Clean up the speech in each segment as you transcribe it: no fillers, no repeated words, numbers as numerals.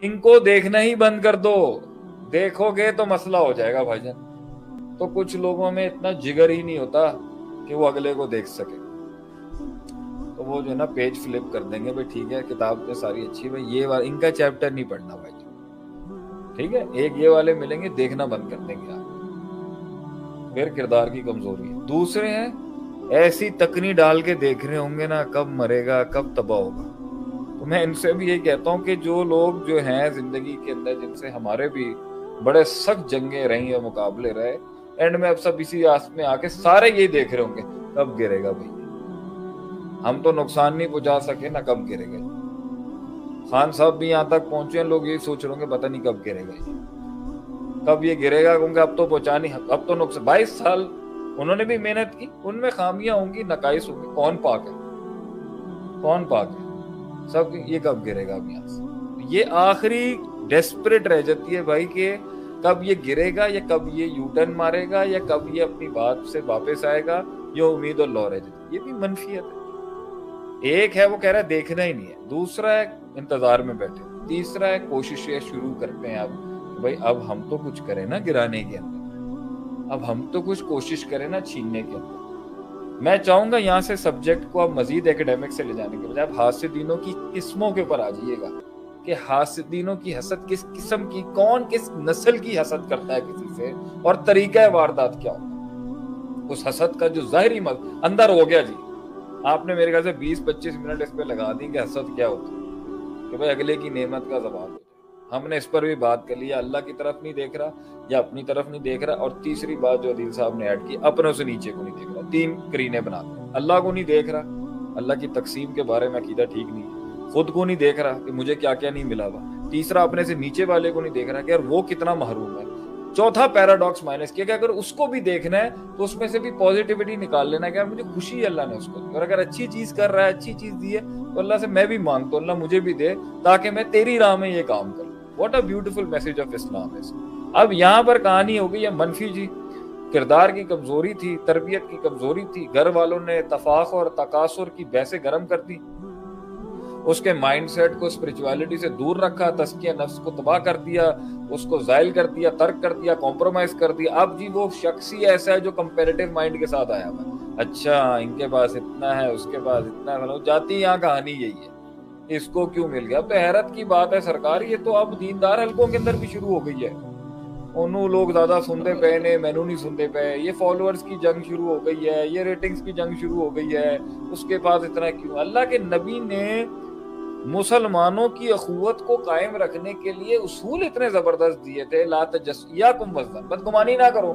इनको देखना ही बंद कर दो, देखोगे तो मसला हो जाएगा भाईजान। तो कुछ लोगों में इतना जिगर ही नहीं होता कि वो अगले को देख सके, तो वो जो है ना पेज फ्लिप कर देंगे, भाई ठीक है किताब तो सारी अच्छी है भाई, ये इनका चैप्टर नहीं पढ़ना भाई, ठीक है। एक ये वाले मिलेंगे, देखना बंद कर देंगे आप, फिर किरदार की कमजोरी है। दूसरे हैं ऐसी तकनी डाल के देख रहे होंगे ना कब मरेगा कब तबाह होगा। तो मैं इनसे भी यही कहता हूँ कि जो लोग जो हैं जिंदगी के अंदर, जिनसे हमारे भी बड़े सख्त जंगे रही और मुकाबले रहे, एंड में अब सब इसी आस में आके सारे यही देख रहे होंगे कब गिरेगा भाई, हम तो नुकसान नहीं पहुंचा सके ना, कब गिरेगा। खान साहब भी यहाँ तक पहुंचे हैं, लोग यही सोच रहे होंगे पता नहीं कब गिरेगा ये, कब ये गिरेगा, क्योंकि अब तो पहुंचा नहीं, अब तो नुकसान। 22 साल उन्होंने भी मेहनत की, उनमें खामियां होंगी, नकाइस होंगी, कौन पाक है, कौन पाक है सब, ये कब गिरेगा अब यहाँ से। ये आखिरी डेस्परेट रह जाती है भाई कि कब ये गिरेगा, या कब ये यूटर्न मारेगा, या कब ये अपनी बात से वापस आएगा, ये उम्मीद और लौ रह जाती है। ये भी मनफियत है। एक है वो कह रहा है देखना ही नहीं है, दूसरा है इंतजार में बैठे, तीसरा है कोशिशें शुरू करते हैं अब भाई अब हम तो कुछ करें ना गिराने के अंदर, अब हम तो कुछ कोशिश करें ना छीनने के अंदर। मैं चाहूंगा यहाँ से सब्जेक्ट को अब मजीद एकेडमिक से ले जाने के बजाय हासिदीनों की किस्मों के ऊपर आ जाइएगा कि हासिदीनों की हसद किस किस्म की, कौन किस नस्ल की हसद करता है किसी से, और तरीका वारदात क्या होता। उस हसद का जो जाहिरी अंदर हो गया जी, आपने मेरे ख्याल से 20-25 मिनट इस पे लगा दी कि हसद क्या होता है, कि भाई अगले की नेमत का जवाब हो जाए। हमने इस पर भी बात कर लिया, अल्लाह की तरफ नहीं देख रहा या अपनी तरफ नहीं देख रहा, और तीसरी बात जो अदील साहब ने ऐड की, अपनों से नीचे को नहीं देख रहा। 3 करीने बनाते हैं, अल्लाह को नहीं देख रहा, अल्लाह की तकसीम के बारे में अकीदा ठीक नहीं है, खुद को नहीं देख रहा कि मुझे क्या क्या नहीं मिला हुआ, तीसरा अपने से नीचे वाले को नहीं देख रहा कि यार वो कितना महरूम है, चौथा पैराडॉक्स माइनस किया कि अगर उसको भी देखना है तो उसमें से भी पॉजिटिविटी निकाल लेना है कि यार मुझे खुशी है अल्लाह ने उसको दी, और अगर अच्छी चीज कर रहा है, अच्छी चीज दी है, तो अल्लाह से मैं भी मांगता हूँ अल्लाह मुझे भी दे ताकि मैं तेरी राह में ये काम करूँ। What a beautiful message of Islam is. अब यहाँ पर कहानी हो गई है मनफी जी, किरदार की कमजोरी थी, तरबियत की कमजोरी थी, घर वालों ने तफाखुर और तकासुर की बहसें गर्म कर दी, उसके माइंडसेट को स्पिरिचुअलिटी से दूर रखा, तस्किया नफ्स को तबाह कर दिया, उसको जायल कर दिया, तर्क कर दिया, कॉम्प्रोमाइज कर दिया। अब जी वो शख्स ही ऐसा है जो कंपैरेटिव माइंड के साथ आया हुआ है, अच्छा इनके पास इतना है उसके पास इतना है, जाती यहाँ कहानी यही है, इसको क्यों मिल गया। अब तो हैरत की बात है सरकार, ये तो अब दीनदार हलकों के अंदर भी शुरू हो गई है, उन्होंने लोग ज्यादा सुनते पे ने मैनू नहीं सुनते पे, ये फॉलोअर्स की जंग शुरू हो गई है, ये रेटिंग्स की जंग शुरू हो गई है, उसके पास इतना क्यों। अल्लाह के नबी ने मुसलमानों की अखुवत को कायम रखने के लिए उसूल इतने जबरदस्त दिए थे, ला तजस्सुयाकुम वज़न, बदगुमानी ना करो।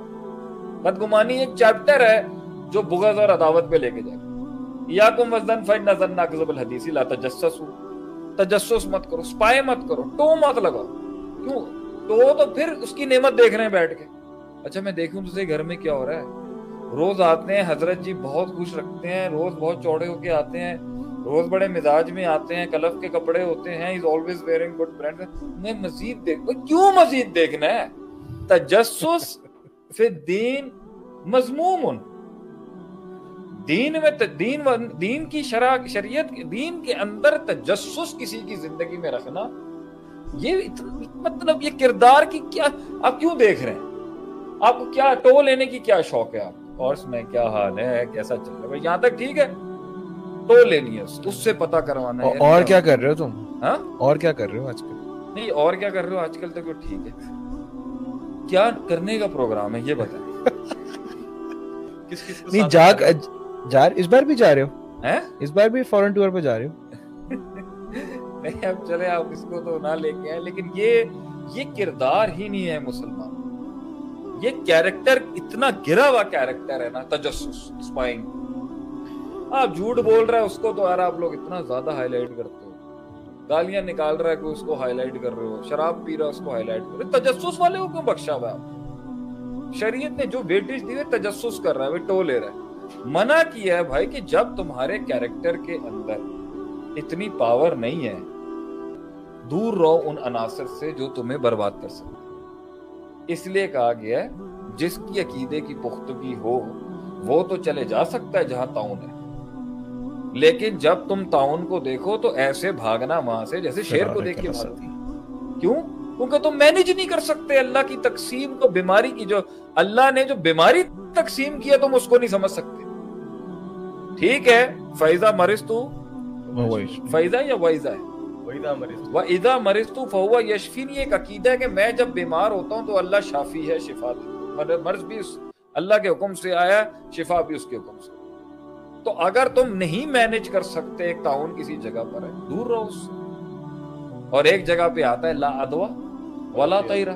बदगुमानी एक चैप्टर है जो बुग़्ज़ और अदावत पे लेके जाएगा। याकुम वज़न फइन्ना ज़न्ना अकज़बुल हदीस, ला तजस्ससु, तजस्सुस मत करो, स्पाई मत करो, टो मत लगाओ। क्यों तो फिर उसकी नेमत देख रहे हैं बैठ के, अच्छा मैं देखूं तुझे घर में क्या हो रहा है। रोज आते हैं हजरत जी, बहुत खुश रखते हैं, रोज बहुत चौड़े होके आते हैं, रोज बड़े मिजाज में आते हैं, कलफ के कपड़े होते हैं, is always wearing good brand. मैं मजीद क्यों मजीद देखना है। तजस्सुस फिर दीन मज़मूमुन, दीन में दीन की शरीयत दीन के अंदर तजस्सुस किसी की जिंदगी में रखना, ये मतलब ये किरदार की क्या, आप क्यों देख रहे हैं, आपको क्या टो लेने की क्या शौक है आपको, और इसमें क्या हाल है कैसा चल रहा है, यहाँ तक ठीक है, टो लेनी है उससे पता करवाना है। और क्या कर रहे हो तुम, हाँ और क्या कर रहे हो आजकल? नहीं और क्या कर रहे हो आजकल तक, तो ठीक है, क्या करने का प्रोग्राम है ये बताएं। किस नहीं जा इस बार भी जा रहे हो हैं? इस बार भी फॉरेन टूर पे जा रहे हो? नहीं अब चले आप इसको तो ना लेके आए, लेकिन ये किरदार ही नहीं है मुसलमान, ये कैरेक्टर इतना गिरा हुआ कैरेक्टर है ना, तजस्सुस, स्पाइंग। आप झूठ बोल रहे हैं उसको तो यार आप लोग इतना ज्यादा हाईलाइट करते हो, गालियां निकाल रहा है कोई उसको हाईलाइट कर रहे हो, शराब पी रहा है उसको हाईलाइट कर रहे हो, तजस्सुस वाले को क्यों बख्शा हुआ है। शरीयत ने जो वेटेज दी है तजस्सुस कर रहा है, टो ले रहा है। मना किया है भाई कि जब तुम्हारे कैरेक्टर के अंदर इतनी पावर नहीं है, दूर रहो उन अनासर से जो तुम्हें बर्बाद कर सकते। इसलिए कहा गया है जिसकी अकीदे की पुख्तगी हो वो तो चले जा सकता है जहां ताउन है, लेकिन जब तुम ताउन को देखो तो ऐसे भागना वहां से जैसे शेर को देख के भागती। کیوں؟ کیونکہ تم مینج نہیں کر سکتے اللہ کی تقسیم کو. بیماری کی جو اللہ نے جو بیماری تقسیم کیا تم اس کو نہیں سمجھ سکتے. ٹھیک ہے فَإِذَا مَرِضْتُ فَإِذَا یا وَإِذَا ہے وَإِذَا مَرِضْتُ فَهُوَ يَشْفِينِ. یہ ایک عقیدہ ہے کہ میں جب بیمار ہوتا ہوں تو اللہ شافی ہے, شفا دے. مرض بھی اللہ کے حکم سے آیا, شفا بھی اس کے حکم سے. تو اگر تم نہیں مینج کر سکتے, ایک تعاون کسی جگہ پر ہے, دور رہو اس سے. اور ایک جگہ پہ آتا ہے لا ادوا ولا طیرہ.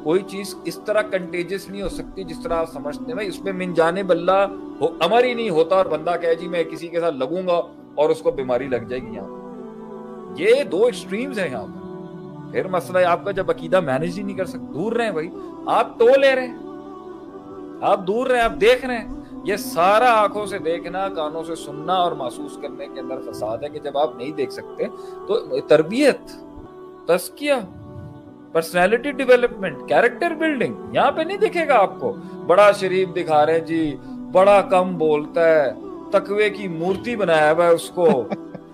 کوئی چیز اس طرح کنٹیجس نہیں ہو سکتی جس طرح آپ سمجھتے ہیں. بھائی اس میں من جانب اللہ امر ہی نہیں ہوتا اور بندہ کہے جی میں کسی کے ساتھ لگوں گا اور اس کو بیماری لگ جائے گی. یہاں یہ دو ایکسٹریمز ہیں یہاں پر. پھر مسئلہ ہے آپ کا جب عقیدہ مینج ہی نہیں کر سکتے, دور رہیں بھائی. آپ تو لے رہے ہیں, آپ دور رہیں, آپ دیکھ رہے ہیں. یہ سارا آنکھوں سے دیکھنا, کانوں سے سننا اور محسوس کرنے کے اندر فساد ہے کہ جب آپ نہیں دیکھ سکتے تو تربیت, تزکیہ, پرسنالٹی ڈیولپمنٹ, کیریکٹر بلڈنگ یہاں پہ نہیں دکھے گا آپ کو. بڑا شریف دکھا رہے ہیں جی, بڑا کم بولتا ہے, تقوی کی مورتی بنایا ہوا ہے اس کو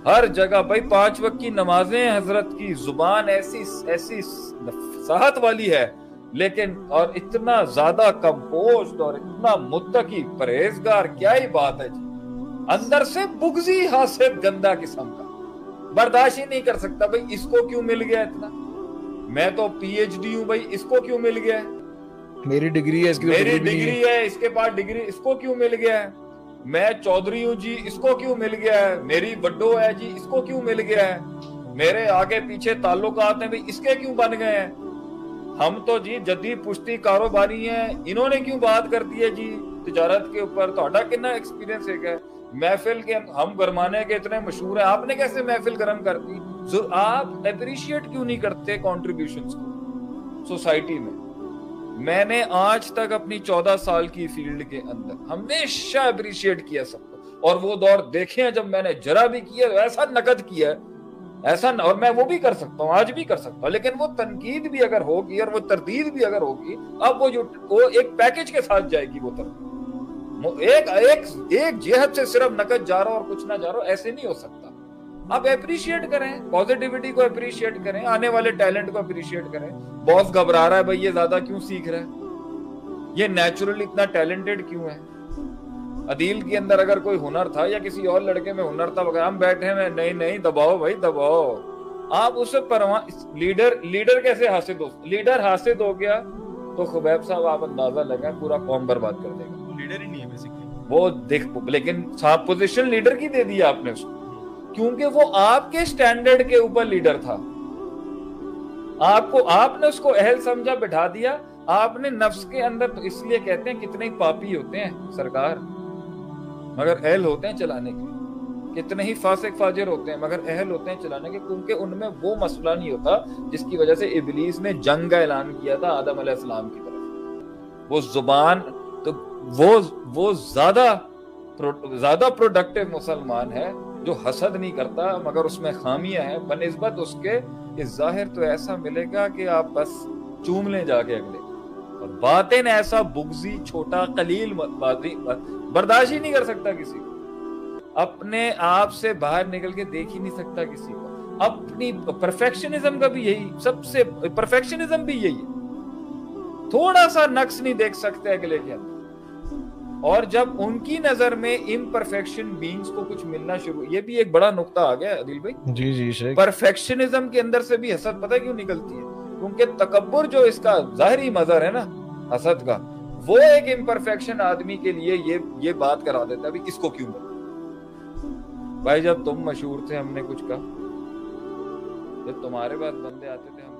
ہر جگہ. بھائی 5 وقت کی نمازیں, حضرت کی زبان ایسی فصاحت والی ہے, لیکن اور اتنا زیادہ کمپوزڈ اور اتنا متقی پرہیزگار, کیا ہی بات ہے جی. اندر سے بغضی حاسد گندا قسم کا, برداشت ہی نہیں کر سکتا. بھائی اس کو کیوں مل گیا اتنا, میں تو پی ایچ ڈی ہوں, بھائی اس کو کیوں مل گیا ہے, میری ڈگری ہے, میری ڈگری ہے, اس کے پاس ڈگری, اس کو کیوں مل گیا ہے. میں چودھری ہوں جی, اس کو کیوں مل گیا ہے. میری بڈو ہے جی, اس کو کیوں مل گیا ہے. میرے آگے پیچھے تعلقات ہیں, بھائی اس کے کیوں بن گئے ہیں. ہم تو جی جدید پشتی کاروباری ہیں, انہوں نے کیوں بات کر دی ہے جی تجارت کے اوپر. تہاڈا کتنا ایکسپیرینس ہے. محفل کے ہم گرمانے کے اتنے مشہور ہیں, آپ نے کیسے محفل گرم کر دی. آپ اپریشیٹ کیوں نہیں کرتے کنٹریبیوشنز کو سوسائٹی میں. میں نے آج تک اپنی 14 سال کی فیلڈ کے اندر ہمیشہ اپریشیٹ کیا سب کو, اور وہ دور دیکھے ہیں جب میں نے ذرا بھی کیا ایسا نقد کیا ہے, ایسا. اور میں وہ بھی کر سکتا ہوں, آج بھی کر سکتا ہوں, لیکن وہ تنقید بھی اگر ہوگی اور وہ تردید بھی اگر ہوگی, اب وہ ایک پیکج کے ساتھ جائے گی. وہ تردید ایک جہت سے صرف نقد جا رہا اور کچھ نہ جا رہا, ایسے نہیں ہو سکتا. آپ اپریشیٹ کریں, پازیٹیوٹی کو اپریشیٹ کریں, آنے والے ٹیلنٹ کو اپریشیٹ کریں. باس گھبرا رہا ہے بھائی یہ زیادہ کیوں سیکھ رہا ہے, یہ نیچرلی اتنا ٹیلنٹڈ کیوں ہے. عدیل کے اندر اگر کوئی ہنر تھا یا کسی اور لڑکے میں ہنر تھا, وغیرہ ہم بیٹھے ہیں, نہیں دباؤ بھائی دباؤ. آپ اسے لیڈر کیسے حاسد ہو, لیڈر حاسد ہو گیا تو خبیب صاحب آپ اندازہ لگا پورا قوم برباد کر دے گا. لیڈر ہی نہیں ہے بیسیکلی وہ دیکھ, لیکن پوزیشن لیڈر کی دے دی آپ نے اس کو, کیونکہ وہ آپ کے سٹینڈرڈ کے اوپر لیڈر تھا. آپ نے اس کو اہل سمجھا, بٹھا دیا. آپ نے نفس کے اندر, تو اس لیے کہتے ہیں کتنے پاپی ہوتے ہیں سرکار مگر اہل ہوتے ہیں چلانے کے, کتنے ہی فاسق فاجر ہوتے ہیں مگر اہل ہوتے ہیں چلانے کے, کیونکہ ان میں وہ مسئلہ نہیں ہوتا جس کی وجہ سے ابلیس نے جنگ کا اعلان کیا تھا آدم علیہ السلام کی طرف. وہ زبان, تو وہ زیادہ پروڈکٹیو مسلمان ہے جو حسد نہیں کرتا مگر اس میں خامیاں ہیں بنسبت اس کے ظاہر تو ایسا ملے گا کہ آپ بس چوم لیں جا کے اگلے, اور باطن ایسا بغضی چھوٹا قلیل برداشت ہی نہیں کر سکتا کسی کو, اپنے آپ سے باہر نکل کے دیکھ ہی نہیں سکتا کسی کو. اپنی پرفیکشنزم کا بھی یہی, سب سے پرفیکشنزم بھی یہی ہے, تھوڑا سا نقص نہیں دیکھ سکتے اگلے کے اندر. اور جب ان کی نظر میں امپرفیکشن بینگز کو کچھ ملنا شروع, یہ بھی ایک بڑا نقطہ آ گیا عدیل بھائی. جی شیخ, پرفیکشنزم کے اندر سے بھی حسد پتہ کیوں نکلتی ہے, کیونکہ تکبر جو اس کا ظاہری مظہر ہے نا حسد کا, وہ ایک امپرفیکشن آدمی کے لیے یہ بات کرا دیتا ہے اس کو کیوں ملا. بھائی جب تم مشہور تھے ہم نے کچھ کہا, جب تمہارے پاس بندے آتے تھے ہم